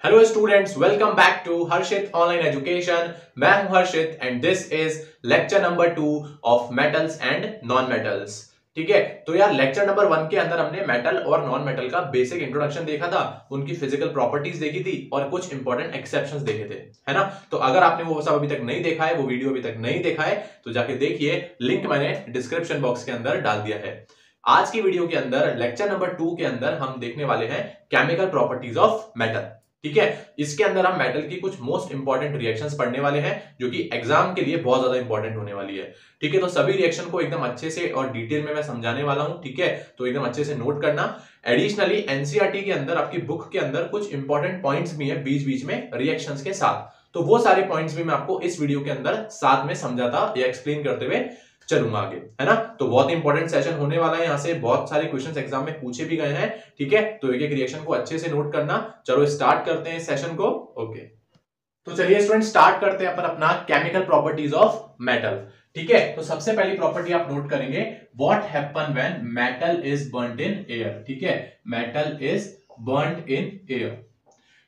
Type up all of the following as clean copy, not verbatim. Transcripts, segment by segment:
Hello students, welcome back to Harshit online education. मैं हूं Harshit and this is lecture number 2 of metals and non metals. ठीक है, तो यार लेक्चर नंबर 1 के अंदर हमने मेटल और नॉन मेटल का बेसिक इंट्रोडक्शन देखा था, उनकी फिजिकल प्रॉपर्टीज देखी थी और कुछ इंपॉर्टेंट एक्सेप्शंस देखे थे, है ना। तो अगर आपने वो सब अभी तक नहीं देखा है, वो वीडियो अभी तक नहीं देखा है, तो जाके देखिए, लिंक मैंने डिस्क्रिप्शन बॉक्स के अंदर डाल दिया है। आज की वीडियो के अंदर लेक्चर नंबर 2 के अंदर हम देखने वाले हैं केमिकल प्रॉपर्टीज ऑफ मेटल। ठीक है, इसके अंदर हम मेटल की कुछ मोस्ट इंपॉर्टेंट रिएक्शंस पढ़ने वाले हैं जो कि एग्जाम के लिए बहुत ज्यादा इंपॉर्टेंट होने वाली है। ठीक है, तो सभी रिएक्शन को एकदम अच्छे से और डिटेल में मैं समझाने वाला हूं। ठीक है, तो एकदम अच्छे से नोट करना। एडिशनली एनसीईआरटी के अंदर आपकी बुक के अंदर कुछ इंपॉर्टेंट पॉइंट्स भी है बीच बीच में रिएक्शंस के साथ, तो वो सारे पॉइंट्स भी मैं आपको इस वीडियो के अंदर साथ में समझाता या एक्सप्लेन करते हुए चलूंगा आगे, है ना। तो बहुत इंपॉर्टेंट सेशन होने वाला है, यहाँ से बहुत सारे क्वेश्चंस एग्जाम में पूछे भी गए हैं। ठीक है, तो एक एक रिएक्शन को अच्छे से नोट करना। चलो स्टार्ट करते हैं सेशन को। ओके, तो चलिए स्टूडेंट स्टार्ट करते हैं अपन अपना केमिकल प्रॉपर्टीज ऑफ मेटल। ठीक है, तो सबसे पहली प्रॉपर्टी आप नोट करेंगे, what happen when metal is burned in air. ठीक है, metal is burned in air.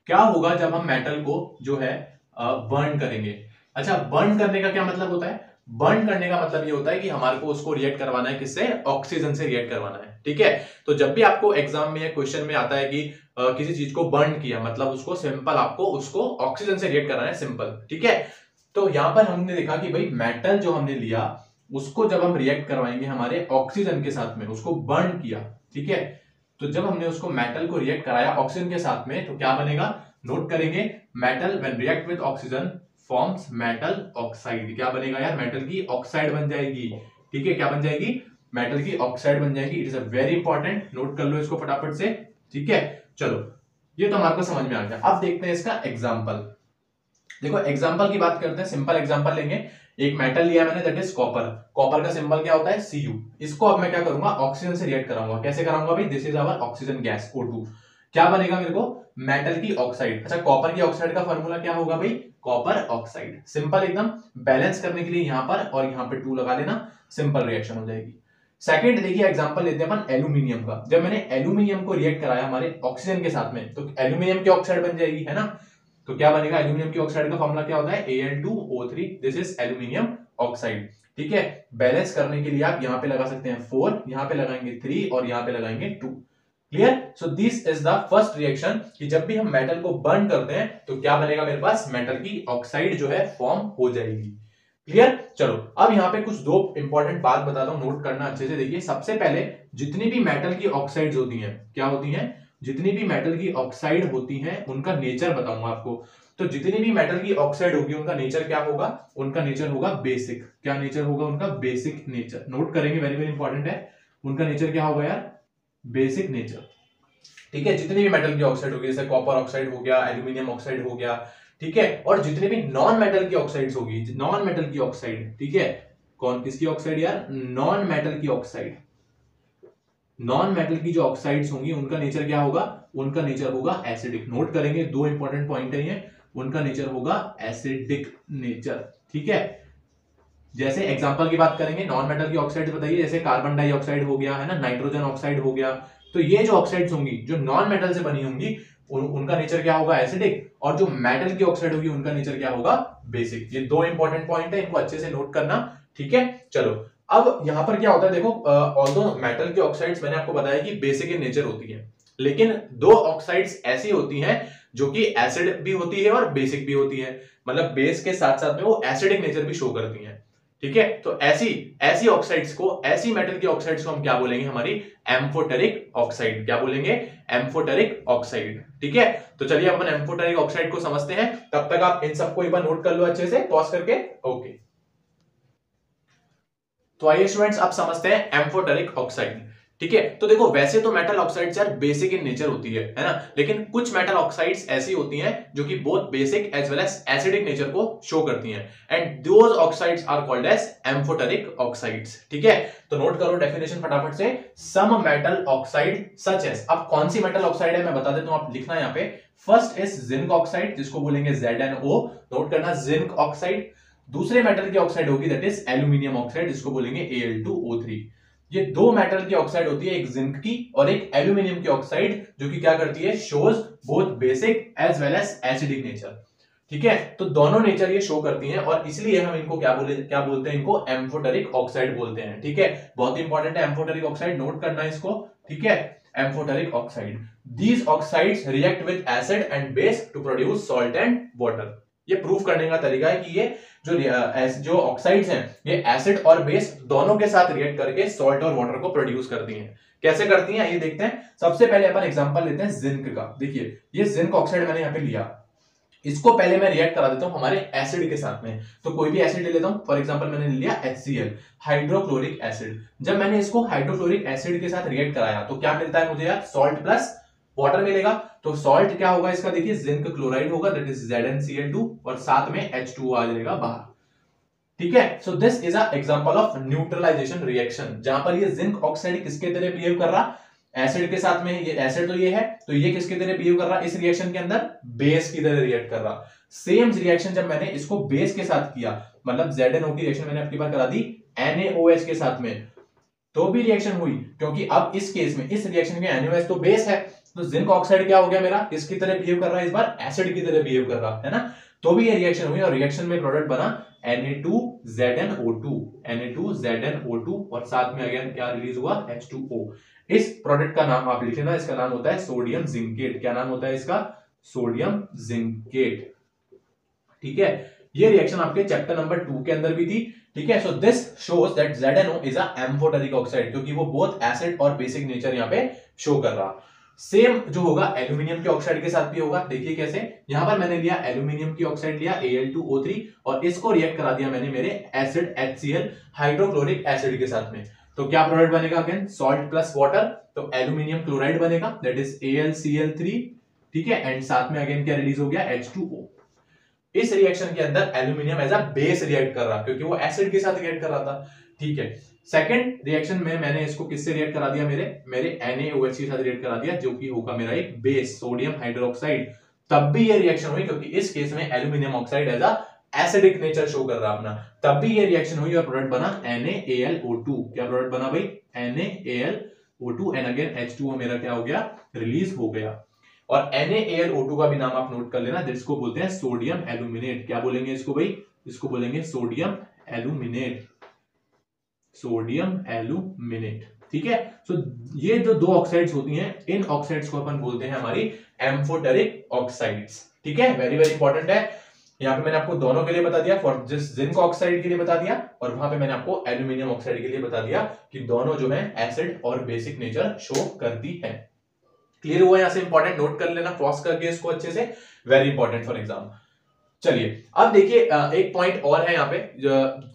क्या होगा जब हम मेटल को जो है बर्न करेंगे। अच्छा, बर्न करने का क्या मतलब होता है? बर्न करने का मतलब ये होता है कि हमारे को उसको रिएक्ट करवाना है, किससे? ऑक्सीजन से रिएक्ट करवाना है। ठीक है, तो जब भी आपको एग्जाम में या क्वेश्चन में आता है कि किसी चीज को बर्न किया, मतलब उसको सिंपल आपको उसको ऑक्सीजन से रिएक्ट कराना है, सिंपल। ठीक है, तो यहां पर हमने देखा कि भाई मेटल जो हमने लिया उसको जब हम रिएक्ट करवाएंगे हमारे ऑक्सीजन के साथ में, उसको बर्न किया। ठीक है, तो जब हमने उसको मेटल को रिएक्ट कराया ऑक्सीजन के साथ में, तो क्या बनेगा? नोट करेंगे, metal when react with oxygen forms metal oxide. क्या बनेगा यार? मेटल की ऑक्साइड बन जाएगी। ठीक है, क्या बन जाएगी? मेटल की ऑक्साइड बन जाएगी। It is a very important, note कर लो इसको फटाफट से। ठीक है, चलो ये तो हमारे को समझ में आ गया। अब देखते हैं इसका एग्जांपल। देखो एग्जांपल की बात करते हैं, सिंपल एग्जांपल लेंगे। एक मेटल लिया मैंने, दैट इज कॉपर। कॉपर का सिंबल क्या होता है? Cu। इसको अब मैं क्या करूंगा? ऑक्सीजन से रिएक्ट कराऊंगा। कैसे कराऊंगा भाई? This is our oxygen gas O2। क्या बनेगा मेरे को? मेटल की ऑक्साइड। अच्छा, कॉपर की ऑक्साइड का फॉर्मूला क्या होगा भाई? Copper oxide. सिंपल एकदम, बैलेंस करने के लिए यहां पर और यहां पे 2 लगा लेना, सिंपल रिएक्शन हो जाएगी। सेकंड देखिए एग्जांपल लेते हैं अपन एल्यूमिनियम का। जब मैंने एल्यूमिनियम को रिएक्ट कराया हमारे ऑक्सीजन के साथ में, तो एल्यूमिनियम की ऑक्साइड बन जाएगी, है ना। तो क्या बनेगा? एल्यूमिनियम की ऑक्साइड का फॉर्मूला क्या होता है? Al2O3। This is aluminium oxide. ठीक है, बैलेंस करने के लिए आप यहां पे लगा सकते हैं 4, यहां पे लगाएंगे 3 और यहां पे लगाएंगे 2। Clear? So this is the first reaction कि जब भी हम मेटल को बर्न करते हैं तो क्या बनेगा मेरे पास? मेटल की ऑक्साइड जो है फॉर्म हो जाएगी। क्लियर? चलो अब यहां पे कुछ दो इंपॉर्टेंट बात बताता हूं, नोट करना अच्छे से। देखिए, सबसे पहले जितनी भी मेटल की ऑक्साइड्स होती हैं, क्या होती हैं? जितनी भी मेटल की ऑक्साइड होती हैं उनका नेचर बताऊंगा आपको। तो जितनी भी मेटल की ऑक्साइड होगी उनका नेचर क्या होगा? उनका नेचर होगा बेसिक। क्या नेचर होगा उनका? Basic nature. नोट करेंगे, वेरी वेरी इंपॉर्टेंट है। उनका नेचर क्या होगा यार? Basic nature. ठीक है, जितनी भी मेटल की ऑक्साइड होगी, जैसे कॉपर ऑक्साइड हो गया, एल्यूमिनियम ऑक्साइड हो गया। ठीक है, और जितने भी नॉन मेटल की ऑक्साइड्स होगी, नॉन मेटल की ऑक्साइड। ठीक है, कौन किसकी ऑक्साइड यार? नॉन मेटल की ऑक्साइड। नॉन मेटल की जो ऑक्साइड्स होंगी उनका नेचर क्या होगा? उनका नेचर होगा एसिडिक। नोट करेंगे, दो इंपॉर्टेंट पॉइंट है ये। उनका नेचर होगा एसिडिक नेचर। ठीक है, जैसे एग्जांपल की बात करेंगे, नॉन मेटल की ऑक्साइड बताइए, जैसे कार्बन डाइऑक्साइड हो गया, है ना, नाइट्रोजन ऑक्साइड हो गया। तो ये जो ऑक्साइड्स होंगी जो नॉन मेटल से बनी होंगी उनका नेचर क्या होगा? एसिडिक। और जो मेटल की ऑक्साइड होगी उनका नेचर क्या होगा? बेसिक। ये दो इंपॉर्टेंट पॉइंट है, इनको अच्छे से नोट करना। ठीक है, चलो अब यहां पर क्या होता है, देखो ऑल्दो मेटल की ऑक्साइड्स मैंने आपको बताया कि बेसिक इन नेचर होती है, लेकिन दो ऑक्साइड्स ऐसी होती हैं जो कि एसिड भी होती है और बेसिक भी होती है। मतलब बेस के साथ साथ में वो एसिडिक नेचर भी शो करती हैं। ठीक है, तो ऐसी ऐसी ऑक्साइड्स को, ऐसी मेटल की ऑक्साइड्स को हम क्या बोलेंगे? हमारी एम्फोटेरिक ऑक्साइड। क्या बोलेंगे? Amphoteric oxide. ठीक है, तो चलिए अपन एम्फोटेरिक ऑक्साइड को समझते हैं। तब तक आप इन सबको एक बार नोट कर लो अच्छे से, पॉज करके। ओके, तो आइए स्टूडेंट्स अब समझते हैं एम्फोटेरिक ऑक्साइड। ठीक है, तो देखो वैसे तो मेटल ऑक्साइड्स यार बेसिक इन नेचर होती है ना, लेकिन कुछ मेटल ऑक्साइड्स ऐसी होती हैं जो कि both basic as well as acidic nature को शो करती हैं, and those oxides are called as amphoteric oxides. ठीक है, तो नोट करो डेफिनेशन फटाफट से। Some metal oxide such as, अब कौन सी मेटल ऑक्साइड है मैं बता देता हूं, आप लिखना यहां पे। फर्स्ट इज जिंक ऑक्साइड, जिसको बोलेंगे ZnO। नोट करना, जिंक ऑक्साइड। दूसरे मेटल की ऑक्साइड होगी दैट इज एल्यूमिनियम ऑक्साइड, जिसको बोलेंगे Al2O3। ये दो मेटल की ऑक्साइड होती है, एक जिंक की और एक एल्यूमिनियम की ऑक्साइड, जो कि क्या करती है, shows both basic as well as acidic nature. ठीक है, तो दोनों नेचर ये शो करती हैं और इसलिए हम इनको क्या बोलते हैं, इनको एम्फोटेरिक ऑक्साइड बोलते हैं। ठीक है, बहुत इंपॉर्टेंट है एम्फोटेरिक ऑक्साइड, नोट करना है इसको। ठीक है, amphoteric oxide, these oxides react with acid and base to produce salt and water. ये प्रूफ करने का तरीका है कि ये जो ऑक्साइड्स हैं ये एसिड और बेस दोनों के साथ रिएक्ट करके सॉल्ट और वाटर को प्रोड्यूस करती हैं। कैसे करती हैं ये देखते हैं। सबसे पहले अपन एग्जांपल लेते हैं जिंक का। देखिए ये जिंक ऑक्साइड मैंने यहाँ पे लिया, इसको पहले मैं रिएक्ट करा देता हूं हमारे एसिड के साथ में। तो कोई भी एसिड ले लेता हूं, फॉर एग्जांपल मैंने लिया HCl, हाइड्रोक्लोरिक एसिड। जब मैंने इसको हाइड्रोक्लोरिक एसिड के साथ रिएक्ट कराया तो क्या मिलता है मुझे यार, सॉल्ट प्लस वाटर मिलेगा। तो सॉल्ट क्या होगा इसका, देखिए जिंक क्लोराइड होगा, दैट इज ZnCl2 और साथ में H2O आ जाएगा बाहर। ठीक है, so this is a example of neutralization reaction, जहां पर ये जिंक ऑक्साइड किसके तरह बिहेव कर रहा, एसिड के साथ में। ये एसिड तो ये है, तो ये किसकी तरह बिहेव कर रहा इस रिएक्शन के अंदर, बेस की तरह रिएक्ट कर रहा। सेम रिएक्शन जब मैंने इसको बेस के साथ किया, मतलब ZnO की रिएक्शन मैंने अपनी बार करा दी NaOH के साथ में, तो भी रिएक्शन हुई, क्योंकि अब इस केस में इस रिएक्शन के NaOH तो बेस है, तो जिंक ऑक्साइड क्या हो गया मेरा, किसकी तरह बिहेव कर रहा है इस बार, एसिड की तरह बिहेव कर रहा है ना। तो भी ये रिएक्शन हुई और रिएक्शन में प्रोडक्ट बना Na2ZnO2, Na2ZnO2 और साथ में अगेन क्या रिलीज हुआ, H2O। इस प्रोडक्ट का नाम आप लिख लेना, इसका नाम होता है सोडियम जिंकेट। क्या नाम होता है इसका, सोडियम जिंकेट। ठीक है, ये रिएक्शन आपके चैप्टर नंबर 2 के अंदर भी थी। ठीक है, so this shows that ZnO is a amphoteric oxide, क्योंकि वो बोथ एसिड और बेसिक नेचर यहां पे शो कर रहा। सेम जो होगा एल्यूमिनियम के ऑक्साइड के साथ भी होगा। देखिए कैसे, यहां पर मैंने लिया एल्यूमिनियम की ऑक्साइड लिया Al2O3 और इसको रिएक्ट करा दिया मैंने मेरे एसिड HCl हाइड्रोक्लोरिक एसिड के साथ में। तो क्या प्रोडक्ट बनेगा, अगेन सॉल्ट प्लस वाटर, तो एल्यूमिनियम क्लोराइड बनेगा, दैट इज AlCl3। ठीक है, एंड साथ में अगेन क्या रिलीज हो गया, H2O। इस रिएक्शन के अंदर aluminium as a base react कर रहा, क्योंकि वो एसिड के साथ रिएक्ट कर रहा था। ठीक है, सेकंड रिएक्शन में मैंने इसको किससे रिएक्ट करा दिया, मेरे NaOH के साथ रिएक्ट करा दिया, जो कि होगा मेरा एक बेस सोडियम हाइड्रोक्साइड। तब भी ये रिएक्शन हुई, क्योंकि इस केस में aluminium oxide as a acidic nature show कर रहा अपना, तब भी ये रिएक्शन हुई और प्रोडक्ट बना NaAlO2। क्या प्रोडक्ट बना भाई, NaAlO2 एंड अगेन H2O मेरा क्या हो गया, रिलीज हो गया। और NaAlO2 का भी नाम आप नोट कर लेना, जिसको बोलते हैं सोडियम एल्यूमिनेट। क्या बोलेंगे इसको भाई, इसको बोलेंगे सोडियम एल्यूमिनेट, सोडियम एल्यूमिनेट। ठीक है, सो ये जो दो ऑक्साइड्स होती हैं, इन ऑक्साइड्स को अपन बोलते हैं हमारी एम्फोटेरिक ऑक्साइड्स। ठीक है, वेरी वेरी इंपॉर्टेंट है। यहाँ पे मैंने आपको दोनों के लिए बता दिया, फॉर जिस जिंक ऑक्साइड के लिए बता दिया, और वहां पे मैंने आपको एल्यूमिनियम ऑक्साइड के लिए बता दिया कि दोनों जो है एसिड और बेसिक नेचर शो करती है। क्लियर हुआ, यहां से इंपॉर्टेंट नोट कर लेना क्रॉस करके इसको अच्छे से, वेरी इंपॉर्टेंट फॉर एग्जाम। चलिए अब देखिए, एक पॉइंट और है यहाँ पे,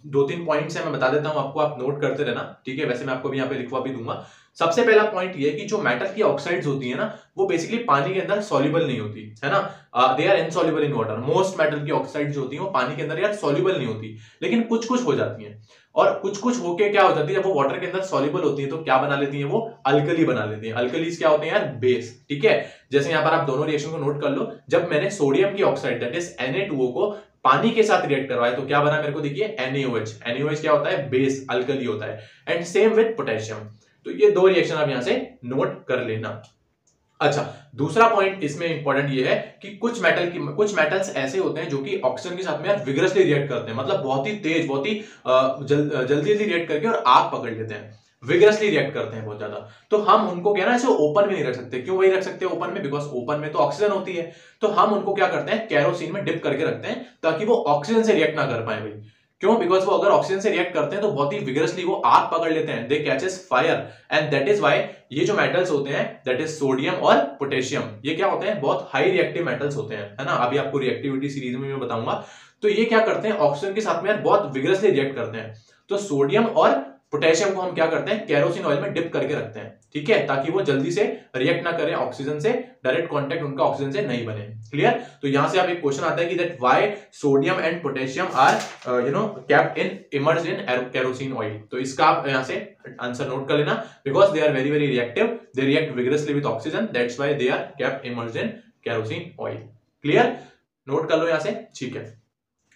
दो तीन पॉइंट्स है, मैं बता देता हूं आपको, आप नोट करते रहना। ठीक है, वैसे मैं आपको भी यहाँ पे लिखवा भी दूंगा। सबसे पहला पॉइंट ये है कि जो मेटल की ऑक्साइड्स होती है ना, वो बेसिकली पानी के अंदर सॉल्युबल नहीं होती है ना, they are insoluble in water. Most metal की ऑक्साइड्स होती हैं वो पानी के अंदर यार सॉल्युबल नहीं होती, लेकिन कुछ कुछ हो जाती हैं। और कुछ कुछ होके क्या हो जाती है, जब वो वाटर के अंदर सॉल्युबल होती है तो क्या बना लेती है, वो अल्कली बना लेती है। अल्कलीज क्या होते हैं यार, बेस। ठीक है, जैसे यहाँ पर आप दोनों रिएक्शन को नोट कर लो, जब मैंने सोडियम की ऑक्साइड दैट इज Na2O को पानी के साथ रिएक्ट करवाया तो क्या बना मेरे को, देखिए NaOH। NaOH क्या होता है, बेस, अल्कली होता है। And same with potassium. तो ये दो रिएक्शन आप यहां से नोट कर लेना। अच्छा, दूसरा पॉइंट इसमें इंपॉर्टेंट ये है कि कुछ मेटल्स ऐसे होते हैं जो कि ऑक्सीजन के साथ में यार विग्रसली रिएक्ट करते हैं, मतलब बहुत ही तेज, बहुत ही जल्दी रिएक्ट करके और आग पकड़ लेते हैं, विग्रसली रिएक्ट करते हैं बहुत ज्यादा। तो हम उनको क्या ना ऐसे ओपन में नहीं रख सकते। क्यों वही रख सकते हैं ओपन में, बिकॉज ओपन में तो ऑक्सीजन होती है। तो हम उनको क्या करते हैं, केरोसिन में डिप करके रखते हैं, ताकि वो ऑक्सीजन से रिएक्ट ना कर पाए भाई। क्यों, बिकॉज वो अगर ऑक्सीजन से रिएक्ट करते हैं तो बहुत ही विग्रसली वो आग पकड़ लेते हैं, they catches fire, and that is why ये जो मेटल्स होते हैं दैट इज सोडियम और पोटेशियम, ये क्या होते हैं, बहुत हाई रिएक्टिव मेटल्स होते हैं, है ना। अभी आपको रिएक्टिविटी सीरीज में मैं बताऊंगा। तो ये क्या करते हैं, ऑक्सीजन के साथ में यार बहुत विग्रसली रिएक्ट करते हैं। तो सोडियम और पोटेशियम को हम क्या करते हैं, केरोसिन ऑयल में डिप करके रखते हैं। ठीक है, ताकि वो जल्दी से रिएक्ट ना करें ऑक्सीजन से, डायरेक्ट कांटेक्ट उनका ऑक्सीजन से नहीं बने। क्लियर। तो यहां से आप एक क्वेश्चन आता है कि that why sodium and potassium are kept in immersed in kerosene oil. तो इसका आप यहां से आंसर नोट कर लेना, because they are very very reactive, they react vigorously with oxygen, that's why they are kept immersed in kerosene oil. Clear, note कर लो यहां से। ठीक है,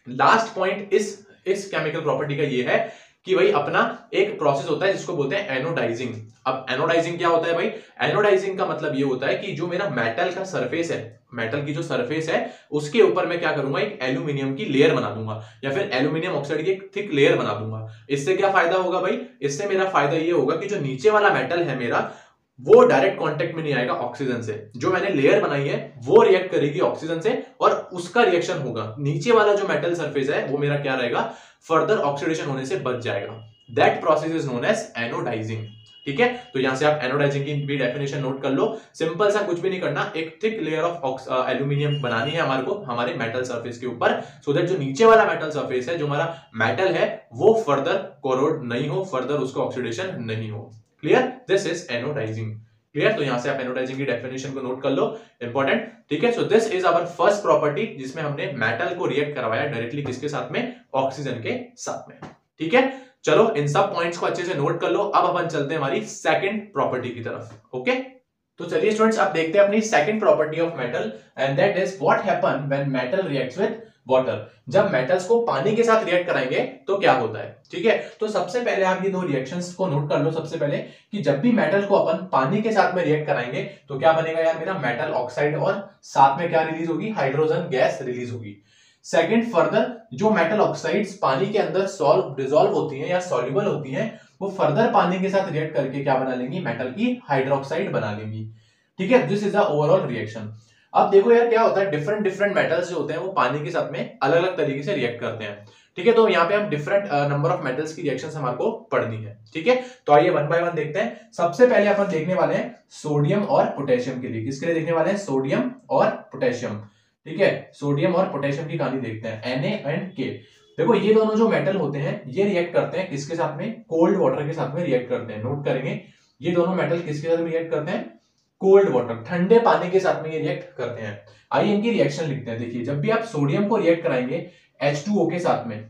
लास्ट पॉइंट इस केमिकल प्रॉपर्टी का ये है कि भाई अपना एक प्रोसेस होता है जिसको बोलते हैं एनोडाइजिंग। अब एनोडाइजिंग क्या होता है भाई? एनोडाइजिंग का मतलब ये होता है कि जो मेरा मेटल का सरफेस है, मेटल की जो सरफेस है उसके ऊपर मैं क्या करूंगा, एक एल्यूमिनियम की लेयर बना दूंगा या फिर एल्यूमिनियम ऑक्साइड की एक थिक लेयर बना दूंगा। इससे क्या फायदा होगा भाई? इससे मेरा फायदा ये होगा कि जो नीचे वाला मेटल है मेरा, वो डायरेक्ट कांटेक्ट में नहीं आएगा ऑक्सीजन से। जो मैंने लेयर बनाई है वो रिएक्ट करेगी ऑक्सीजन से और उसका रिएक्शन होगा। नीचे वाला जो मेटल सरफेस है वो मेरा क्या रहेगा, फर्दर ऑक्सीडेशन होने से बच जाएगा। That process is known as anodizing. ठीक है, तो यहां से आप एनोडाइजिंग की भी डेफिनेशन नोट कर लो। सिंपल सा, कुछ भी नहीं करना, एक थिक लेयर ऑफ एल्यूमिनियम बनानी है हमारे को हमारे मेटल सरफेस के ऊपर, सो दैट जो नीचे वाला मेटल सरफेस है, जो हमारा मेटल है, वो फर्दर कोरोड नहीं हो, फर्दर उसका ऑक्सीडेशन नहीं हो। Clear? This is anodizing. Clear? तो यहां से आप एनोडाइजिंग की डेफिनेशन को नोट कर लो, इंपॉर्टेंट। ठीक है, so this is our first property जिसमें हमने मेटल को रिएक्ट करवाया डायरेक्टली किसके साथ में, ऑक्सीजन के साथ में। ठीक है, चलो इन सब पॉइंट्स को अच्छे से नोट कर लो। अब अपन चलते हैं हमारी सेकंड प्रॉपर्टी की तरफ। ओके, तो चलिए स्टूडेंट्स, आप देखते हैं अपनी second property of metal, and that is what happen when metal reacts with water. जब मेटल्स को पानी के साथ रिएक्ट कराएंगे तो क्या होता है। ठीक है, तो सबसे पहले आप ये दो रिएक्शंस को नोट कर लो। सबसे पहले कि जब भी मेटल को अपन पानी के साथ में रिएक्ट कराएंगे तो क्या बनेगा यार, मेरा मेटल ऑक्साइड और साथ में क्या रिलीज होगी, हाइड्रोजन गैस रिलीज होगी। सेकंड, फर्दर जो मेटल ऑक्साइड्स पानी के अंदर डिसॉल्व होती हैं या सॉल्युबल होती हैं, वो फर्दर पानी के साथ रिएक्ट करके क्या बना लेंगी, मेटल की हाइड्रोक्साइड बना लेंगी। ठीक है, this is the overall reaction. अब देखो यार क्या होता है, डिफरेंट डिफरेंट मेटल्स जो होते हैं वो पानी के साथ में अलग अलग तरीके से रिएक्ट करते हैं। ठीक है, तो यहाँ पे हम डिफरेंट नंबर ऑफ मेटल्स की रिएक्शंस हमारे को पढ़नी है। ठीक है, तो आइए वन बाय वन देखते हैं। सबसे पहले अपन देखने वाले हैं सोडियम और पोटेशियम के लिए। किसके लिए देखने वाले हैं, सोडियम और पोटेशियम। ठीक है, सोडियम और पोटेशियम की कहानी देखते हैं, Na एंड K। देखो ये दोनों जो मेटल होते हैं ये रिएक्ट करते हैं किसके साथ में, कोल्ड वाटर के साथ में रिएक्ट करते हैं। नोट करेंगे, ये दोनों मेटल किसके साथ में रिएक्ट करते हैं, कोल्ड वाटर, ठंडे पानी के साथ में ये रिएक्ट करते हैं। आइए इनकी रिएक्शन लिखते हैं। देखिए, जब भी आप सोडियम को रिएक्ट कराएंगे H2O के साथ में,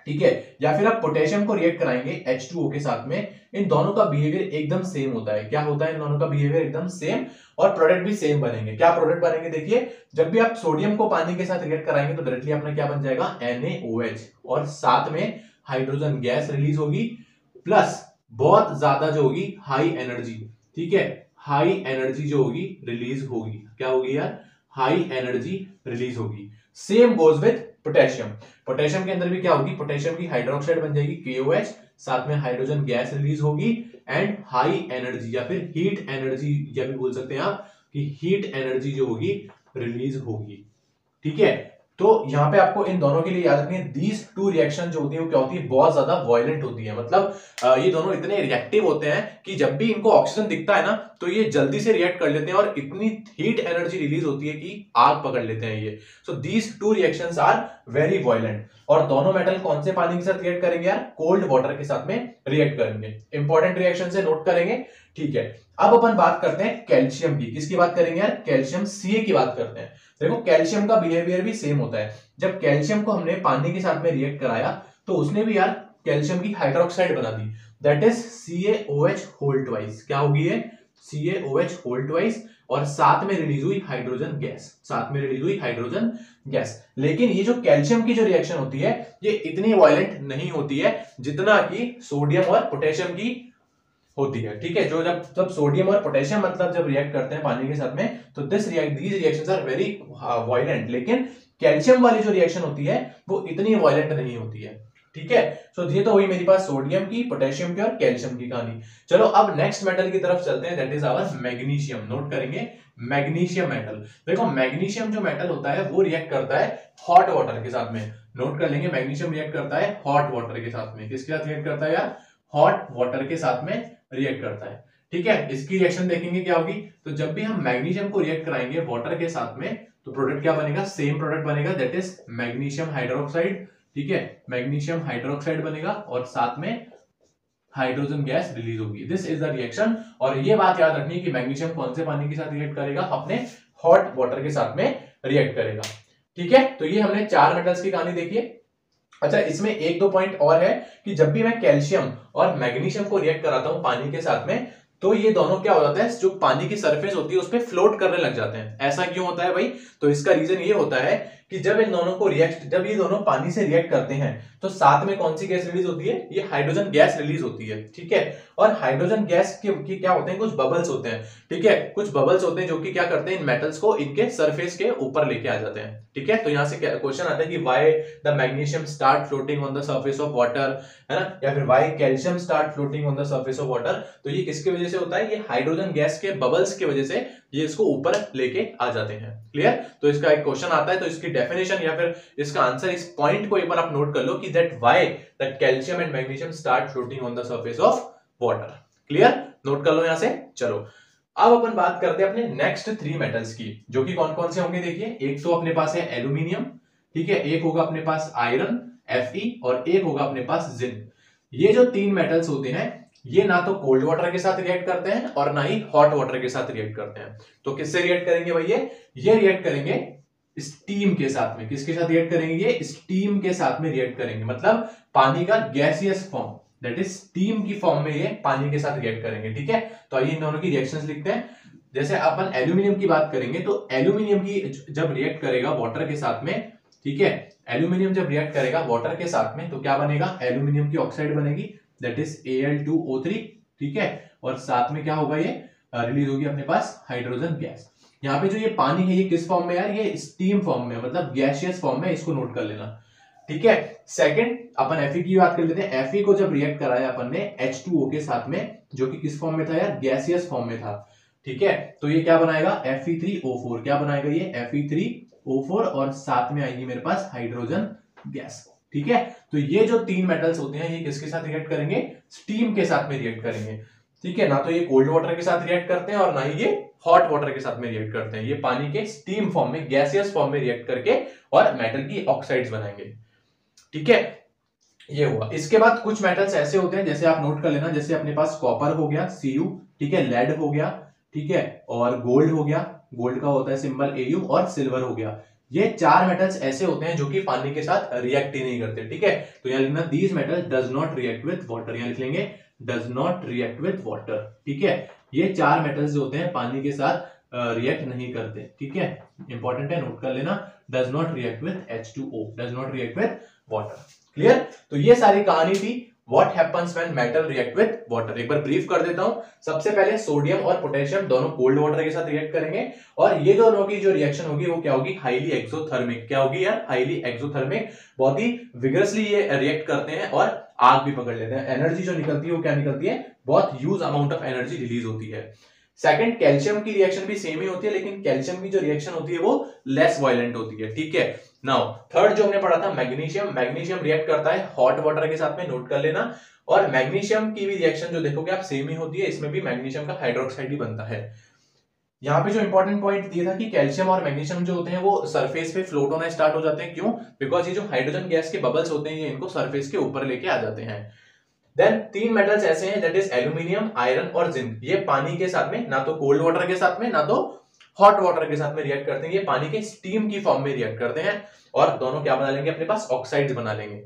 ठीक है, या फिर आप पोटेशियम को रिएक्ट कराएंगे H2O के साथ में, इन दोनों का बिहेवियर एकदम सेम होता है। क्या होता है, इन दोनों का बिहेवियर एकदम सेम और प्रोडक्ट भी सेम बनेंगे। क्या प्रोडक्ट बनेंगे, देखिए, जब भी आप सोडियम को पानी के साथ रिएक्ट कराएंगे तो डायरेक्टली अपना क्या बन जाएगा, NaOH, और साथ में हाइड्रोजन गैस रिलीज होगी, प्लस बहुत ज्यादा जो होगी हाई एनर्जी। ठीक है, हाई एनर्जी जो होगी रिलीज होगी। क्या होगी यार, हाई एनर्जी रिलीज होगी। Same goes with potassium. Potassium के अंदर भी क्या होगी, पोटेशियम की हाइड्रोक्साइड बन जाएगी KOH, साथ में हाइड्रोजन गैस रिलीज होगी एंड हाई एनर्जी या फिर हीट एनर्जी, या भी बोल सकते हैं आप कि हीट एनर्जी जो होगी रिलीज होगी। ठीक है, तो यहां पे आपको इन दोनों के लिए याद रखनी है, दीज टू रिएक्शन जो होती है वो क्या होती है, बहुत ज्यादा वायलेंट होती है। मतलब ये दोनों इतने रिएक्टिव होते हैं कि जब भी इनको ऑक्सीजन दिखता है ना तो ये जल्दी से रिएक्ट कर लेते हैं और इतनी हीट एनर्जी रिलीज होती है कि आग पकड़ लेते हैं ये। So these two reactions are very violent. और दोनों मेटल कौन से पानी के साथ रिएक्ट करेंगे यार, कोल्ड वाटर के साथ में रिएक्ट करेंगे। इंपॉर्टेंट रिएक्शन से नोट करेंगे। ठीक है, अब अपन बात करते हैं कैल्शियम की। किसकी बात करेंगे यार, कैल्शियम Ca की बात करते हैं। देखो कैल्शियम का बिहेवियर भी सेम होता है। जब कैल्शियम को हमने पानी के साथ में रिएक्ट कराया तो उसने भी यार कैल्शियम की हाइड्रोक्साइड बना दी, that is CaOH whole twice. क्या होगी ये, CaOH होल ट्वाइस, और साथ में रिलीज हुई हाइड्रोजन गैस, साथ में रिलीज हुई हाइड्रोजन गैस। लेकिन ये जो कैल्शियम की जो रिएक्शन होती है ये इतनी वायलेंट नहीं होती है जितना कि सोडियम और पोटेशियम की होती है। ठीक है, जो जब सोडियम और पोटेशियम मतलब जब रिएक्ट करते हैं पानी के साथ में तो these reactions are very violent. लेकिन कैल्शियम वाली जो रिएक्शन होती है वो इतनी वायलेंट नहीं होती है। ठीक है, सो ये तो हुई मेरे पास सोडियम की, पोटेशियम की और कैल्शियम की कहानी। चलो अब नेक्स्ट मेटल की तरफ चलते हैं, that is our magnesium. Note करेंगे मैग्नीशियम मेटल। देखो मैग्नीशियम जो मेटल होता है वो रिएक्ट करता है हॉट वाटर के साथ में। नोट कर लेंगे, मैग्नीशियम रिएक्ट करता है हॉट वाटर के साथ में। किसके साथ रिएक्ट करता है यार, हॉट वाटर के साथ में रिएक्ट करता है। ठीक है, इसकी रिएक्शन देखेंगे क्या होगी, तो जब भी हम मैग्नीशियम को रिएक्ट कराएंगे वाटर के साथ में तो प्रोडक्ट क्या बनेगा, सेम प्रोडक्ट बनेगा, दैट इज मैग्नीशियम हाइड्रोक्साइड। ठीक है, मैग्नीशियम हाइड्रोक्साइड बनेगा और साथ में हाइड्रोजन गैस रिलीज होगी। This is the reaction. और ये बात याद रखनी है कि मैग्नीशियम कौन से पानी के साथ रिएक्ट करेगा, अपने हॉट वाटर के साथ में रिएक्ट करेगा। ठीक है, तो ये हमने 4 मेटल्स की कहानी देखी है। अच्छा, इसमें 1-2 पॉइंट और है कि जब भी मैं कैल्शियम और मैग्नीशियम को रिएक्ट कराता हूं पानी के साथ में तो ये दोनों क्या हो जाता है, जो पानी की सरफेस होती है उस पर फ्लोट करने लग जाते हैं। ऐसा क्यों होता है भाई? तो इसका रीजन ये होता है कि जब इन दोनों को जब ये दोनों पानी से रिएक्ट करते हैं तो साथ में कौन सी गैस रिलीज होती है? ये हाइड्रोजन गैस रिलीज होती है, ठीक है। और हाइड्रोजन गैस के क्या होते हैं? कुछ बबल्स होते हैं, ठीक है। कुछ बबल्स होते हैं जो कि क्या करते हैं, इन मेटल्स को इनके सरफेस के ऊपर लेके आ जाते हैं, ठीक है। तो यहां से क्वेश्चन आता है कि why the magnesium start floating on the surface of water, है ना, या फिर why calcium start floating on the surface of water. तो ये किसकी वजह से होता है? ये हाइड्रोजन गैस के बबल्स की वजह से ये इसको ऊपर लेके आ जाते हैं। क्लियर? तो इसका एक क्वेश्चन आता है, तो इसकी डेफिनेशन या फिर इसका आंसर, इस पॉइंट को एक बार आप नोट कर लो कि that why that calcium and magnesium start floating on the surface of water. Clear? Note कर लो यहां से। चलो अब अपन बात करते हैं अपने नेक्स्ट 3 मेटल्स की, जो कि कौन कौन से होंगे। देखिए, एक तो अपने पास है एल्यूमिनियम, ठीक है, एक होगा अपने पास आयरन Fe और एक होगा अपने पास जिंक। ये जो 3 मेटल्स होते हैं ये ना तो कोल्ड वाटर के साथ रिएक्ट करते हैं और ना ही हॉट वाटर के साथ रिएक्ट करते हैं। तो किससे रिएक्ट करेंगे भाई? ये रिएक्ट करेंगे स्टीम के साथ में। किसके साथ रिएक्ट करेंगे? ये स्टीम के साथ में रिएक्ट करेंगे, मतलब पानी का gaseous form, that is steam की फॉर्म में ये पानी के साथ रिएक्ट करेंगे, ठीक है। तो आइए इन दोनों की रिएक्शंस लिखते हैं। जैसे अपन एल्यूमिनियम की बात करेंगे तो एल्यूमिनियम की जब रिएक्ट करेगा वाटर के साथ में, ठीक है, एल्यूमिनियम जब रिएक्ट करेगा वाटर के साथ में तो क्या बनेगा? एल्यूमिनियम की ऑक्साइड बनेगी, दैट इज Al2O3, ठीक है। और साथ में क्या होगा? ये रिलीज होगी अपने पास हाइड्रोजन गैस। यहाँ पे जो ये पानी है ये किस फॉर्म में यार? ये स्टीम फॉर्म में, मतलब गैसियस फॉर्म में, इसको नोट कर लेना, ठीक है। सेकंड अपन Fe की बात कर लेते हैं। Fe को जब रिएक्ट कराया अपन ने H2O के साथ में, जो कि किस फॉर्म में था यार? गैसियस फॉर्म में था, ठीक है। तो ये क्या बनाएगा? Fe3O4। क्या बनाएगा ये? Fe3O4 और साथ में आएगी मेरे पास हाइड्रोजन गैस, ठीक है। तो ये जो 3 मेटल्स होते हैं ये किसके साथ रिएक्ट करेंगे? स्टीम के साथ में रिएक्ट करेंगे, ठीक है। ना तो ये कोल्ड वाटर के साथ रिएक्ट करते हैं और ना ही ये हॉट वाटर के साथ में रिएक्ट करते हैं। ये पानी के स्टीम फॉर्म में, गैसियस फॉर्म में रिएक्ट करके और मेटल की ऑक्साइड्स बनाएंगे, ठीक है। ये हुआ। इसके बाद कुछ मेटल्स ऐसे होते हैं, जैसे आप नोट कर लेना, जैसे अपने पास कॉपर हो गया Cu, ठीक है, लेड हो गया, ठीक है, और गोल्ड हो गया, गोल्ड का होता है सिंबल Au, और सिल्वर हो गया। ये 4 मेटल्स ऐसे होते हैं जो कि पानी के साथ रिएक्ट ही नहीं करते, ठीक है। तो यहां लिखना these metal does not react with water, यहां लिख लेंगे does not react with water, ठीक है। ये 4 मेटल्स जो होते हैं पानी के साथ रिएक्ट नहीं करते, ठीक है। इंपॉर्टेंट है, नोट कर लेना, does not react with H2O, does not react with water. Clear? तो ये सारी कहानी थी what happens when metal react with water. एक बार ब्रीफ कर देता हूं। सबसे पहले सोडियम और पोटेशियम दोनों कोल्ड वाटर के साथ रिएक्ट करेंगे और ये दोनों की जो रिएक्शन होगी वो क्या होगी? Highly exothermic. क्या होगी यार? Highly exothermic. बहुत ही विगरसली ये रिएक्ट करते हैं और आग भी पकड़ लेते हैं। एनर्जी जो निकलती है वो क्या निकलती है? बहुत huge amount of energy release होती है। सेकंड, कैल्शियम की रिएक्शन भी सेम ही होती है, लेकिन कैल्शियम की जो रिएक्शन होती है वो लेस वायलेंट होती है, ठीक है। नाउ थर्ड जो हमने पढ़ा था मैग्नीशियम, मैग्नीशियम रिएक्ट करता है हॉट वाटर के साथ में, नोट कर लेना। और मैग्नीशियम की भी रिएक्शन जो देखोगे आप सेम ही होती है, इसमें भी मैग्नीशियम का हाइड्रोक्साइड ही बनता है। यहाँ पे जो इंपॉर्टेंट पॉइंट दिया था कि कैल्शियम और मैग्नीशियम जो होते हैं वो सरफेस पे फ्लोट होना स्टार्ट हो जाते हैं। क्यों? बिकॉज ये जो हाइड्रोजन गैस के बबल्स होते हैं ये इनको सरफेस के ऊपर लेके आ जाते हैं। देन 3 मेटल्स ऐसे हैं, दैट इज एल्यूमिनियम, आयरन और जिंक। ये पानी के साथ में, ना तो कोल्ड वाटर के साथ में ना तो हॉट वाटर के साथ में रिएक्ट करते हैं। ये पानी के स्टीम की फॉर्म में रिएक्ट करते हैं और दोनों क्या बना लेंगे? अपने पास ऑक्साइड्स बना लेंगे।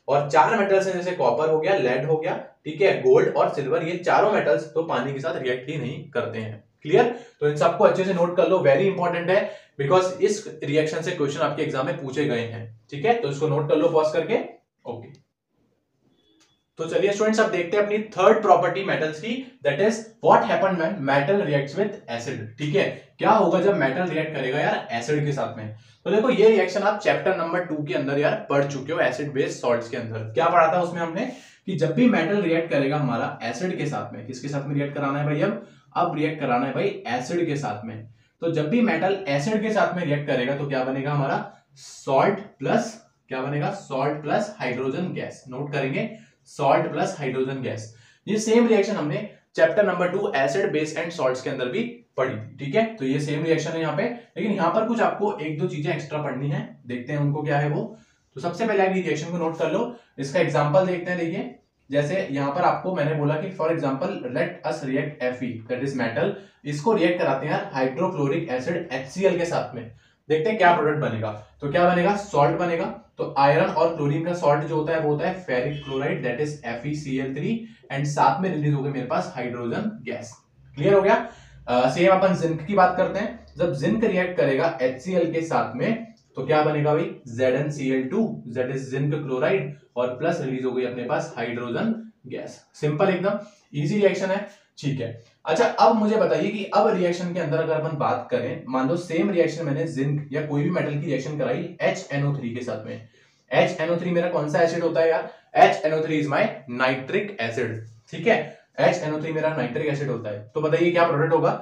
और 4 मेटल्स हैं, जैसे कॉपर हो गया, लेड हो गया, ठीक है, गोल्ड और सिल्वर। ये चारों मेटल्स तो पानी के साथ रिएक्ट ही नहीं करते हैं। क्लियर? तो इन सबको अच्छे से नोट कर लो, वेरी इंपॉर्टेंट है, बिकॉज इस रिएक्शन से क्वेश्चन आपके एग्जाम में पूछे गए हैं, ठीक है। तो इसको नोट कर लो पॉज करके। ओके, तो चलिए स्टूडेंट्स अब देखते हैं अपनी थर्ड प्रॉपर्टी मेटल्स की, that is what happen when metal reacts with acid. ठीक है, क्या होगा जब मेटल रिएक्ट करेगा यार एसिड के साथ में। तो देखो ये रिएक्शन आप चैप्टर नंबर 2 के अंदर यार पढ़ चुके हो, एसिड बेस सॉल्ट्स के अंदर। क्या पढ़ा था उसमें हमने कि जब भी मेटल रिएक्ट करेगा हमारा एसिड के साथ में, किसके साथ में रिएक्ट कराना है भाई? अब रिएक्ट कराना है भाई एसिड के साथ में। तो जब भी मेटल एसिड के साथ में रिएक्ट करेगा तो क्या बनेगा हमारा? सॉल्ट प्लस, क्या बनेगा? Salt plus hydrogen gas. Note करेंगे, सॉल्ट प्लस हाइड्रोजन गैस। ये सेम रिएक्शन हमने chapter number 2 acid base and salts के अंदर भी पढ़ी थी। ठीक है, तो ये सेम रिएक्शन है यहाँ पे, लेकिन यहाँ पर कुछ आपको एक दो चीजें एक्स्ट्रा पढ़नी है, देखते हैं उनको क्या है वो। तो सबसे पहले आप रिएक्शन को नोट कर लो, इसका एग्जांपल देखते हैं। देखिए जैसे यहाँ पर आपको मैंने बोला कि for example let us react Fe that is metal, इसको रिएक्ट कराते हैं हाइड्रोक्लोरिक एसिड HCl के साथ में, देखते हैं क्या प्रोडक्ट बनेगा। तो क्या बनेगा? सॉल्ट बनेगा। तो आयरन और क्लोरीन का सॉल्ट जो होता है वो होता है ferric chloride that is FeCl3 and साथ में रिलीज होगा मेरे पास हाइड्रोजन गैस। क्लियर हो गया। सेम अपन जिंक की बात करते हैं। जब जिंक रिएक्ट करेगा HCl के साथ में तो क्या बनेगा भाई, ZnCl2, that is zinc chloride, और प्लस रिलीज हो गई अपने पास हाइड्रोजन गैस। सिंपल एकदम इजी रिएक्शन है, ठीक है। अच्छा अब मुझे बताइए कि अब रिएक्शन के अंदर अगर अपन बात करें, मान लो सेम रिएक्शन मैंने जिंक या कोई भी मेटल की रिएक्शन कराई HNO3 के साथ में। HNO3 मेरा कौन सा एसिड होता है यार, HNO3 is my nitric acid, ठीक है। HNO3 मेरा नाइट्रिक एसिड होता है। तो बताइए क्या प्रोडक्ट होगा,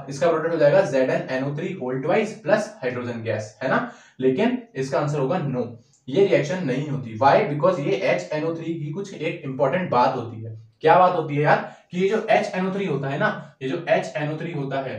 इसका प्रोडक्ट हो जाएगा ZnNO3 whole twice plus hydrogen gas, है ना। लेकिन इसका आंसर होगा नो, ये रिएक्शन नहीं होती। व्हाई, बिकॉज ये HNO3 की कुछ एक इंपॉर्टेंट बात होती है। क्या बात होती है यार, कि ये जो HNO3 होता है ना, ये जो HNO3 होता है,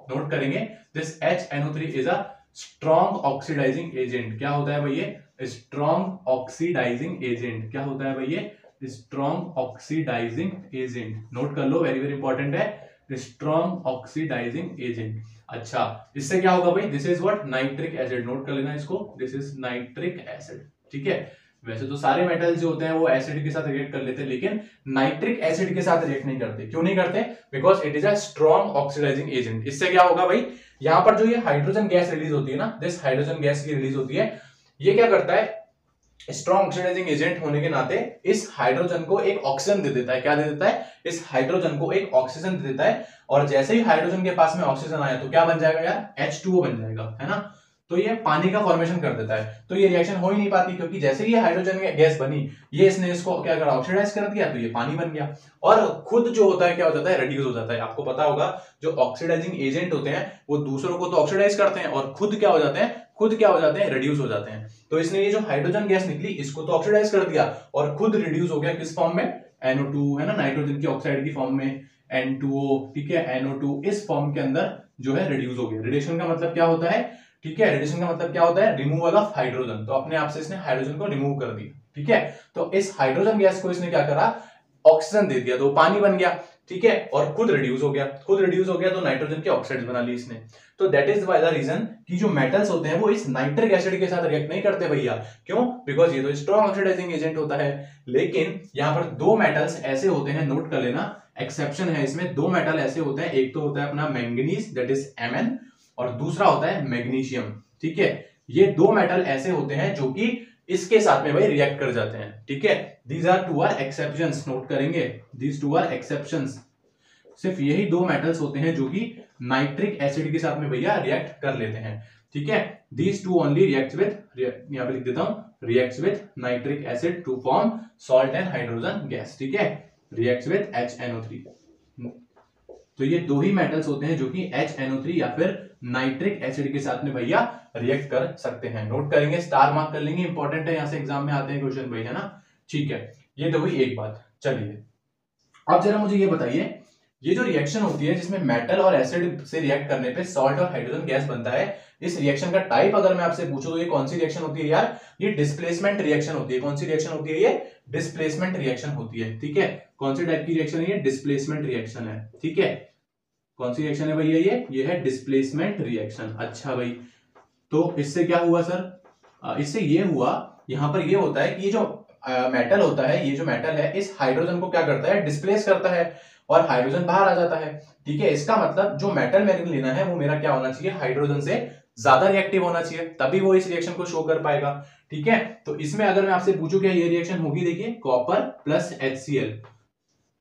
नोट करेंगे, this HNO3 is a strong oxidizing agent. क्या होता है भैया, स्ट्रॉन्ग ऑक्सीडाइजिंग एजेंट। क्या होता है भैया, स्ट्रॉन्ग ऑक्सीडाइजिंग एजेंट। नोट कर लो, वेरी वेरी इंपॉर्टेंट है, स्ट्रॉन्ग ऑक्सीडाइजिंग एजेंट। अच्छा इससे क्या होगा भाई, this is what, nitric acid. Note कर लेना इसको, दिस इज नाइट्रिक एसिड, ठीक है। वैसे तो सारे मेटल्स जो होते हैं वो एसिड के साथ रिएक्ट कर लेते हैं, लेकिन नाइट्रिक एसिड के साथ रिएक्ट नहीं करते। क्यों नहीं करते, because it is a strong oxidizing agent. इससे क्या होगा भाई, यहां पर जो ये हाइड्रोजन गैस रिलीज होती है ना, दिस हाइड्रोजन गैस की रिलीज होती है, ये क्या करता है, स्ट्रॉन्ग ऑक्सीडाइजिंग एजेंट होने के नाते इस हाइड्रोजन को एक ऑक्सीजन दे देता है। क्या दे देता है, इस हाइड्रोजन को एक ऑक्सीजन दे देता है, और जैसे ही हाइड्रोजन के पास में ऑक्सीजन आया तो क्या बन जाएगा यार, H2O बन जाएगा, है ना। तो ये पानी का फॉर्मेशन कर देता है। तो ये रिएक्शन हो ही नहीं पाती, क्योंकि जैसे ही ये हाइड्रोजन गैस बनी, ये इसने इसको क्या करा, ऑक्सीडाइज कर दिया, तो ये पानी बन गया। और खुद जो होता है क्या हो जाता है, रिड्यूस हो जाता है। आपको पता होगा जो ऑक्सीडाइजिंग एजेंट होते हैं वो दूसरों को तो ऑक्सीडाइज करते हैं, और खुद क्या हो जाते हैं, खुद क्या हो जाते हैं, रिड्यूस हो जाते हैं। तो इसने ये जो हाइड्रोजन गैस निकली इसको तो ऑक्सीडाइज कर दिया, और खुद रिड्यूस हो गया किस फॉर्म में, NO2, है ना, नाइट्रोजन की ऑक्साइड की फॉर्म में, N2O, ठीक है, NO2 इस फॉर्म के अंदर जो है रिड्यूस हो गया। रेडिएशन का मतलब क्या होता है, ठीक है, रेडिएशन का मतलब क्या होता है, रिमूवल ऑफ हाइड्रोजन। तो अपने आप से इसने हाइड्रोजन को रिमूव कर दिया, ठीक है। तो इस हाइड्रोजन गैस को इसने क्या करा, ऑक्सीजन दे दिया, तो पानी बन गया, ठीक है, और खुद रिड्यूस हो गया। खुद रिड्यूस हो गया तो नाइट्रोजन की ऑक्साइड्स बना ली इसने। तो that is why the reason कि जो मेटल्स होते हैं वो इस नाइट्रिक एसिड के साथ रिएक्ट नहीं करते भैया। क्यों, बिकॉज ये तो स्ट्रॉन्ग ऑक्सीडाइजिंग एजेंट होता है। लेकिन यहां पर दो मेटल्स ऐसे होते हैं, नोट कर लेना, एक्सेप्शन है इसमें। दो मेटल ऐसे होते हैं, एक तो होता है अपना मैंगनीज, दैट इज Mn, और दूसरा होता है मैग्नीशियम, ठीक है। ये दो मेटल ऐसे होते हैं जो कि इसके साथ में भाई रिएक्ट कर जाते हैं, ठीक है। These are two are exceptions, note करेंगे, दीज टू आर एक्सेप्शंस। सिर्फ यही दो मेटल्स होते हैं जो कि नाइट्रिक एसिड के साथ में भैया रिएक्ट कर लेते हैं, ठीक है। These two only reacts with, यहां पे लिख देता हूं, reacts with nitric acid to form salt and hydrogen gas, ठीक है, रिएक्ट्स विद HNO3। तो ये दो ही मेटल्स होते हैं जो कि HNO3 या फिर नाइट्रिक एसिड के साथ में भैया रिएक्ट कर सकते हैं। नोट करेंगे, स्टार मार्क कर लेंगे, इंपॉर्टेंट है, यहां से एग्जाम में आते हैं क्वेश्चन भाई, है ना, ठीक है। ये तो हुई एक बात। चलिए अब जरा मुझे ये बताइए, ये जो रिएक्शन होती है जिसमें मेटल और एसिड से रिएक्ट करने पे सॉल्ट और हाइड्रोजन गैस बनता है, इस रिएक्शन का टाइप अगर मैं आपसे पूछूं तो ये कौन सी रिएक्शन होती है यार, ये डिस्प्लेसमेंट रिएक्शन होती है। कौन सी रिएक्शन होती है, ये डिस्प्लेसमेंट रिएक्शन होती है, ठीक है। कौन सी टाइप की रिएक्शन है, ये डिस्प्लेसमेंट रिएक्शन है, ठीक है। कौन सी रिएक्शन है भैया, ये है डिस्प्लेसमेंट रिएक्शन। अच्छा भाई, तो इससे क्या हुआ सर, इससे ये हुआ, यहां पर ये होता है कि ये जो मेटल होता है, ये जो मेटल है इस हाइड्रोजन को क्या करता है, डिस्प्लेस करता है, और हाइड्रोजन बाहर आ जाता है, ठीक है। इसका मतलब जो मेटल मैंने लेना है वो मेरा क्या होना चाहिए, हाइड्रोजन से ज्यादा रिएक्टिव होना चाहिए, तभी वो इस रिएक्शन को शो कर पाएगा, ठीक है। तो इसमें अगर मैं आपसे पूछूं क्या ये रिएक्शन होगी, देखिए कॉपर प्लस HCl,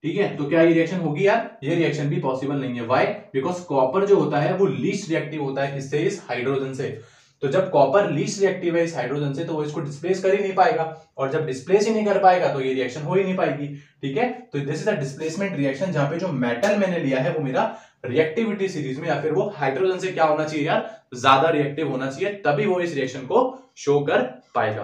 ठीक है, तो क्या ये रिएक्शन होगी यार, ये रिएक्शन भी पॉसिबल नहीं है। व्हाई, बिकॉज कॉपर जो होता है वो लीस्ट रिएक्टिव होता है किससे, इस हाइड्रोजन से। तो जब कॉपर लीस्ट रिएक्टिव है इस हाइड्रोजन से, तो वो इसको डिस्प्लेस कर ही नहीं पाएगा, और जब डिस्प्लेस ही नहीं कर पाएगा तो ये रिएक्शन हो ही नहीं पाएगी, ठीक है। तो this is a displacement reaction, जहां पे जो मेटल मैंने लिया है वो मेरा रिएक्टिविटी सीरीज में या फिर वो हाइड्रोजन से क्या होना चाहिए यार, ज्यादा रिएक्टिव होना चाहिए, तभी वो इस रिएक्शन को शो कर पाएगा।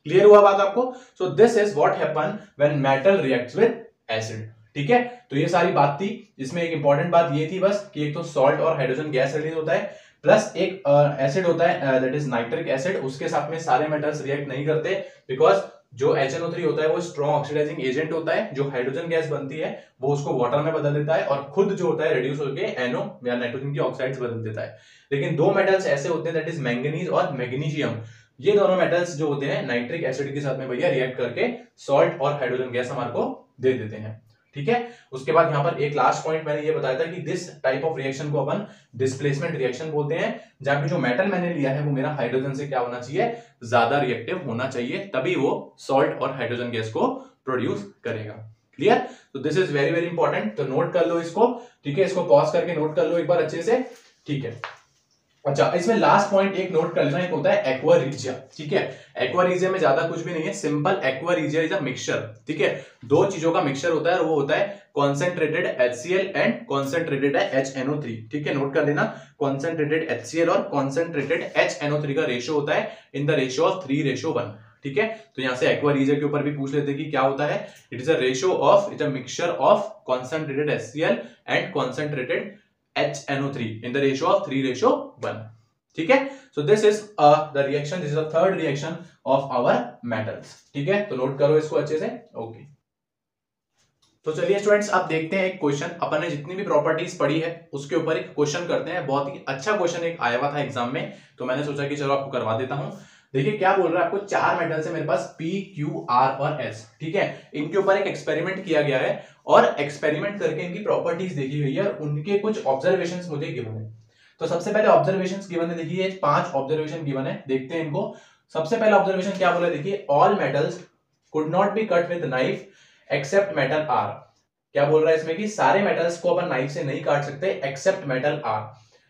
क्लियर हुआ बात आपको। सो this is what happen when metal reacts with acid, ठीक है। तो ये सारी बात थी, इसमें एक इंपॉर्टेंट बात ये थी बस कि एक तो सॉल्ट और हाइड्रोजन गैस रिलीज होता है, प्लस एक एसिड होता है दैट इज नाइट्रिक एसिड, उसके साथ में सारे मेटल्स रिएक्ट नहीं करते, बिकॉज जो HNO3 होता है वो स्ट्रॉन्ग ऑक्सीडाइजिंग एजेंट होता है, जो हाइड्रोजन गैस बनती है वो उसको वाटर में बदल देता है, और खुद जो होता है रिड्यूस होकर NO या नाइट्रोजन की ऑक्साइड्स बदल देता है। लेकिन दो मेटल्स ऐसे होते हैं दैट इज मैंगनीज और मैग्नीशियम, ये दोनों मेटल्स जो होते हैं नाइट्रिक एसिड के साथ में भैया रिएक्ट करके सॉल्ट और हाइड्रोजन गैस हमारे को दे देते हैं, ठीक है। उसके बाद यहाँ पर एक लास्ट पॉइंट मैंने ये बताया था कि दिस टाइप ऑफ रिएक्शन को अपन डिस्प्लेसमेंट रिएक्शन बोलते हैं, जहां पे जो मेटल मैंने लिया है वो मेरा हाइड्रोजन से क्या होना चाहिए, ज्यादा रिएक्टिव होना चाहिए, तभी वो सॉल्ट और हाइड्रोजन गैस को प्रोड्यूस करेगा। क्लियर? तो this is very very important, तो नोट कर लो इसको, ठीक है। इसको पॉज करके नोट कर लो एक बार अच्छे से, ठीक है। अच्छा, इसमें लास्ट पॉइंट एक नोट कर लेना, एक होता है एक्वारिजिया, ठीक है। एक्वारिजिया में ज्यादा कुछ भी नहीं है, simple aqua regia is a mixture, ठीक है। दो चीजों का मिक्सचर होता है और वो होता है concentrated HCl and concentrated HNO3, ठीक है। नोट कर लेना, कॉन्सेंट्रेटेड HCl और कॉन्सेंट्रेटेड HNO3 का रेशियो होता है इन द रेशियो ऑफ 3:1, ठीक है। तो यहां से एक्वारिजिया के ऊपर भी पूछ लेते हैं कि क्या होता है, it is a ratio of, it is a mixture of concentrated HCl and concentrated HNO3 in the ratio of 3:1, ठीक है। So this is the reaction, this is the third reaction of our metals, ठीक है। तो note करो इसको अच्छे से, okay. तो चलिए स्टूडेंट्स, अब देखते हैं एक क्वेश्चन, अपन ने जितनी भी प्रॉपर्टीज पढ़ी है उसके ऊपर एक क्वेश्चन करते हैं। बहुत ही अच्छा क्वेश्चन एक आया हुआ था एग्जाम में, तो मैंने सोचा कि चलो आपको करवा देता हूं। देखिए क्या बोल रहा है, आपको चार मेटल्स है मेरे पास P, Q, R और S, ठीक है। इनके ऊपर एक एक्सपेरिमेंट किया गया है और एक्सपेरिमेंट करके इनकी प्रॉपर्टीज देखी गई है और उनके कुछ ऑब्जर्वेशंस मुझे गिवन है। तो सबसे पहले ऑब्जर्वेशंस गिवन है, देखिए 5 ऑब्जर्वेशन गिवन है, देखते हैं इनको। सबसे पहला ऑब्जर्वेशन क्या बोला है, देखिए all metals could not be cut with knife except metal R। क्या बोल रहा है इसमें कि सारे मेटल्स को अपन नाइफ से नहीं काट सकते एक्सेप्ट मेटल R।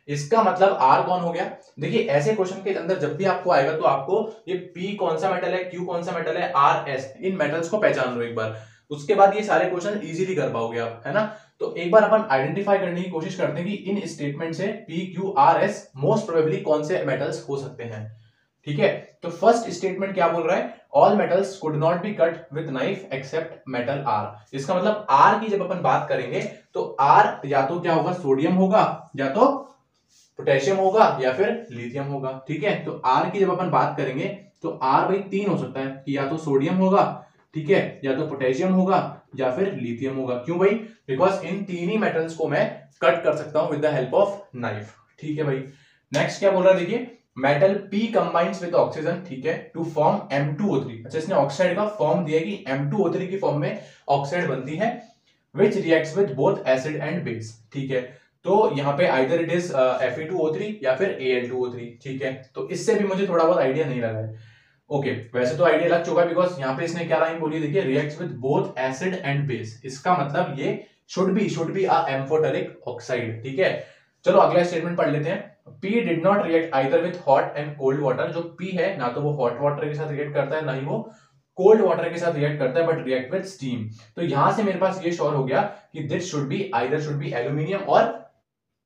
इसका मतलब R कौन हो गया, देखिए ऐसे क्वेश्चन के अंदर जब भी आपको आएगा तो आपको ये P कौन सा मेटल है, Q कौन सा मेटल है, R, S, इन मेटल्स को पहचान लो एक बार, उसके बाद ये सारे क्वेश्चन इजीली कर पाओगे आप, है ना। तो एक बार अपन आइडेंटिफाई करने की कोशिश करते हैं कि इन स्टेटमेंट से P, Q, R, S most probably कौन से मेटल्स हो सकते हैं, ठीक है। तो फर्स्ट स्टेटमेंट क्या बोल रहा है, all metals could not be cut with knife except metal R। इसका मतलब R की जब अपन बात करेंगे तो R या तो क्या होगा, सोडियम होगा, या तो पोटेशियम होगा, या फिर लिथियम होगा, ठीक है। तो R की जब अपन बात करेंगे तो R भाई तीन हो सकता है कि या तो सोडियम होगा, ठीक है, या तो पोटेशियम होगा, या फिर लिथियम होगा। क्यों भाई, बिकॉज इन तीन ही मेटल्स को मैं कट कर सकता हूं with the help of knife, ठीक है भाई। नेक्स्ट क्या बोल रहा है, देखिए metal P combines with oxygen, ठीक है, टू फॉर्म M2O3। अच्छा, इसने ऑक्साइड का फॉर्म दिया कि M2O3 की फॉर्म में ऑक्साइड बनती है, विच reacts with both acid and base, ठीक है। तो यहाँ पे आइदर इट इज Fe2O3 या फिर Al2O3, ठीक है। तो इससे भी मुझे थोड़ा बहुत आइडिया नहीं लगा है, ओके। वैसे तो आइडिया लग चुका है बिकॉज यहाँ पे इसने क्या लाइन बोली, देखिए reacts with both acid and base, इसका मतलब ये should be a amphoteric oxide, ठीक है। चलो अगला स्टेटमेंट पढ़ लेते हैं। P did not react either with hot and cold water। जो P है ना तो वो हॉट वाटर के साथ रिएक्ट करता है, ना ही वो कोल्ड वाटर के साथ रिएक्ट करता है, बट रिएक्ट विद स्टीम। तो यहां से मेरे पास ये श्योर हो गया कि दिस शुड बी एल्यूमिनियम और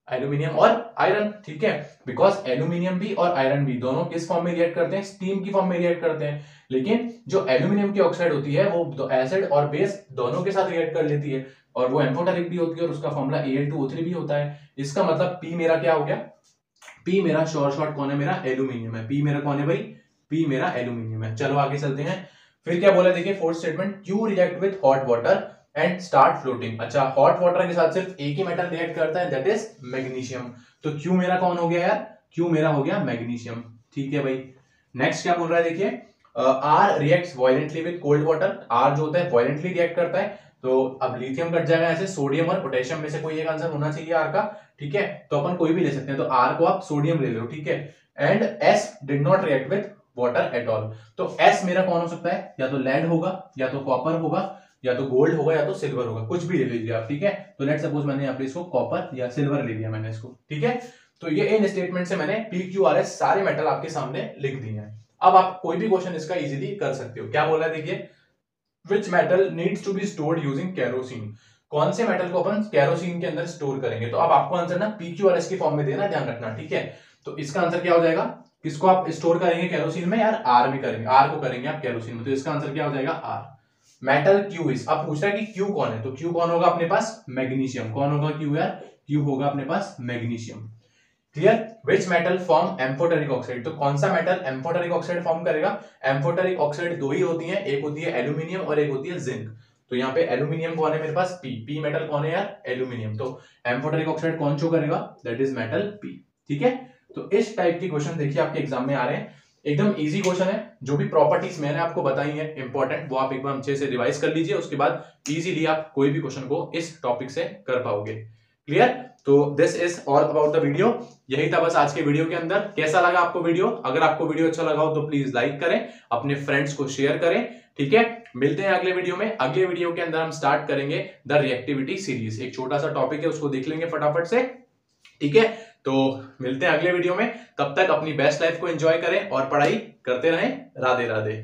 आयरन, ठीक है। बिकॉज एल्यूमिनियम भी और आयरन भी दोनों किस फॉर्म में रिएक्ट करते हैं, स्टीम की फॉर्म में रिएक्ट करते हैं। लेकिन जो एल्यूमिनियम की ऑक्साइड होती है वो एसिड और बेस दोनों के साथ रिएक्ट कर लेती है और वो एम्फोटेरिक भी होती है और उसका फॉर्मूला Al2O3 भी होता है। इसका मतलब P मेरा क्या हो गया, P मेरा शॉर्ट कौन है, मेरा एल्यूमिनियम है। P मेरा कौन है भाई, P मेरा एल्यूमिनियम है। चलो आगे चलते हैं। फिर क्या बोला, देखिए fourth statement, Q react with hot water and start floating. अच्छा, हॉट वाटर के साथ सिर्फ एक ही मेटल रिएक्ट करता है, दैट इज मैग्नीशियम। तो Q मेरा कौन हो गया यार, Q मेरा हो गया मैग्नीशियम, ठीक है भाई। नेक्स्ट क्या बोल रहा है, देखिए R reacts violently with cold water. R जो होता है वायलेंटली रिएक्ट करता है, तो अब लिथियम कट जाएगा, ऐसे सोडियम और पोटेशियम में से कोई एक आंसर होना चाहिए R का, ठीक है। तो अपन कोई भी ले सकते हैं, तो R को आप सोडियम ले लो, ठीक है। And S did not react with water at all. तो S मेरा कौन हो सकता है, या तो लेड होगा, या तो कॉपर होगा, या तो गोल्ड होगा, या तो सिल्वर होगा, कुछ भी ले लीजिए आप, ठीक है। तो लेट सपोज मैंने यहाँ पे इसको कॉपर या सिल्वर ले लिया मैंने इसको, ठीक है। तो ये इन स्टेटमेंट से मैंने P, Q, R, S सारे मेटल आपके सामने लिख दिए हैं। अब आप कोई भी क्वेश्चन इसका इजीली कर सकते हो। क्या बोला है, देखिए which metal needs to be stored using kerosene. कौन से मेटल को अपन केरोसिन के अंदर स्टोर करेंगे। तो अब आपको आंसर ना P, Q और S की फॉर्म में देना, ध्यान रखना, ठीक है। तो इसका आंसर क्या हो जाएगा, किसको आप स्टोर करेंगे केरोसिन में, यार R में करेंगे, R को करेंगे आप केरोसिन में। तो इसका आंसर क्या हो जाएगा, R। मेटल Q इज, अब पूछ रहा है कि Q कौन है, तो Q कौन होगा अपने पास, मैग्नीशियम। कौन होगा Q यार, Q होगा अपने पास magnesium. Clear. Which metal form amphoteric oxide. तो कौन सा मेटल एम्फोटेरिक ऑक्साइड फॉर्म करेगा। एम्फोटेरिक ऑक्साइड दो ही होती हैं, एक होती है एल्यूमिनियम और एक होती है जिंक। तो यहाँ पे एल्यूमिनियम कौन है मेरे पास, P मेटल कौन है यार, एल्यूमिनियम। तो एम्फोटेरिक ऑक्साइड कौन शो करेगा, दैट इज मेटल P, ठीक है। तो इस टाइप के क्वेश्चन देखिए आपके एग्जाम में आ रहे हैं। एकदम इजी क्वेश्चन है। जो भी प्रॉपर्टीज मैंने आपको बताई हैं इंपॉर्टेंट, वो आप एक बार अच्छे से रिवाइज कर लीजिए, उसके बाद इजीली आप कोई भी क्वेश्चन को इस टॉपिक से कर पाओगे। क्लियर? तो this is all about the video. यही था बस आज के वीडियो के अंदर। कैसा लगा आपको वीडियो? अगर आपको वीडियो अच्छा लगा हो तो प्लीज लाइक करें, अपने फ्रेंड्स को शेयर करें। ठीक है, मिलते हैं अगले वीडियो में। अगले वीडियो के अंदर हम स्टार्ट करेंगे द रिएक्टिविटी सीरीज। एक छोटा सा टॉपिक है, उसको देख लेंगे फटाफट से। ठीक है, तो मिलते हैं अगले वीडियो में। तब तक अपनी बेस्ट लाइफ को एंजॉय करें और पढ़ाई करते रहें। राधे राधे।